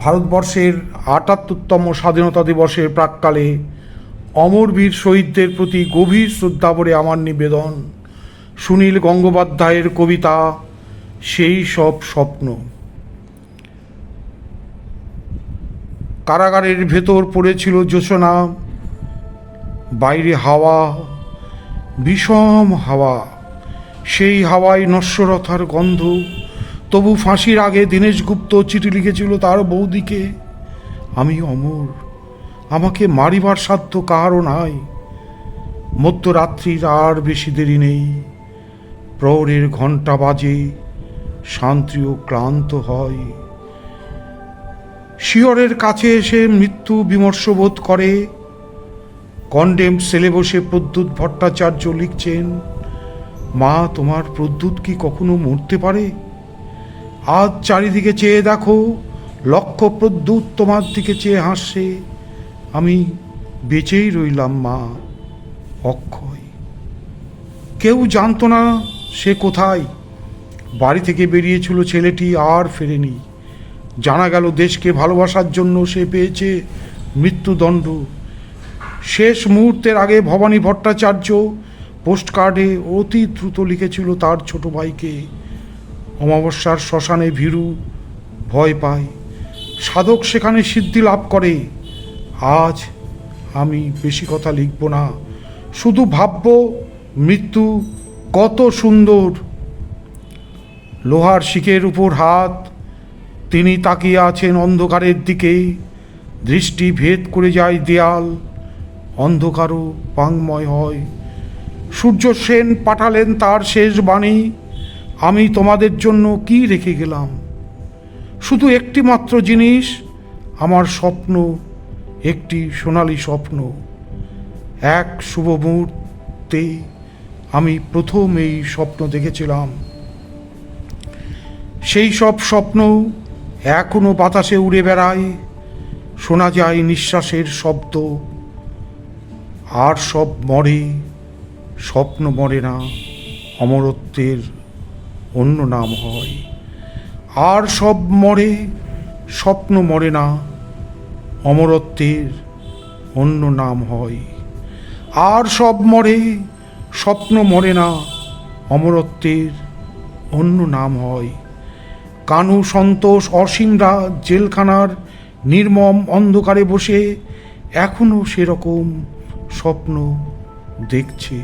ভারতবর্ষের ৭৮তম স্বাধীনতা দিবসের প্রাক্কালে অমরবীর শহীদদের প্রতি গভীর শ্রদ্ধা ভরে আমার নিবেদন সুনীল গঙ্গোপাধ্যায়ের কবিতা সেই সব স্বপ্ন। কারাগারের ভেতর পড়েছিল জ্যোৎস্না, বাইরে হাওয়া, বিষম হাওয়া, সেই হাওয়ায় নশ্বরতার গন্ধ। তবু ফাঁসির আগে দীনেশ গুপ্ত চিঠি লিখেছিল তার বৌদিকে, আমি অমর, আমাকে মারিবার সাধ্য কারও নাই। মধ্যরাত্রির আর বেশি দেরি নেই, প্রহরের ঘণ্টা বাজে, শান্তিও ক্লান্ত হয়। শিয়রের কাছে এসে মৃত্যু বিমর্ষ বোধ করে। কন্ডেম সেলে বসে প্রদ্যুৎ ভট্টাচার্য লিখছেন, মা তোমার প্রদ্যুৎ কি কখনো মরতে পারে? আজ চারিদিকে চেয়ে দেখো, লক্ষ প্রদ্যুৎ তোমার দিকে চেয়ে হাসছে। আমি বেঁচেই রইলাম মা, অক্ষয়। কেউ জানতো না সে কোথায়। বাড়ি থেকে বেরিয়েছিল ছেলেটি, আর ফেরেনি। জানা গেল দেশকে ভালোবাসার জন্য সে পেয়েছে মৃত্যুদণ্ড। শেষ মুহূর্তের আগে ভবানী ভট্টাচার্য পোস্টকার্ডে অতি দ্রুত লিখেছিল তার ছোট ভাইকে, অমাবস্যার শ্মশানে ভীরু ভয় পায়, সাধক সেখানে সিদ্ধি লাভ করে। আজ আমি বেশি কথা লিখব না, শুধু ভাবব মৃত্যু কত সুন্দর। লোহার শিকের উপর হাত, তিনি তাকিয়ে আছেন অন্ধকারের দিকে। দৃষ্টি ভেদ করে যায় দেয়াল, অন্ধকারও পাংময় হয়। সূর্য সেন পাঠালেন তার শেষ বাণী, আমি তোমাদের জন্য কি রেখে গেলাম? শুধু একটি মাত্র জিনিস, আমার স্বপ্ন, একটি সোনালি স্বপ্ন। এক শুভ মুহূর্তে আমি প্রথম এই স্বপ্ন দেখেছিলাম। সেই সব স্বপ্ন এখনো বাতাসে উড়ে বেড়ায়, শোনা যায় নিঃশ্বাসের শব্দ। আর সব মরে, স্বপ্ন মরে না, অমরত্বের অন্য নাম হয়। আর সব মরে, স্বপ্ন মরে না, অমরত্বের অন্য নাম হয়। আর সব মরে, স্বপ্ন মরে না, অমরত্বের অন্য নাম হয়। কানু, সন্তোষ, অসীমরা জেলখানার নির্মম অন্ধকারে বসে এখনো সেরকম স্বপ্ন দেখছে।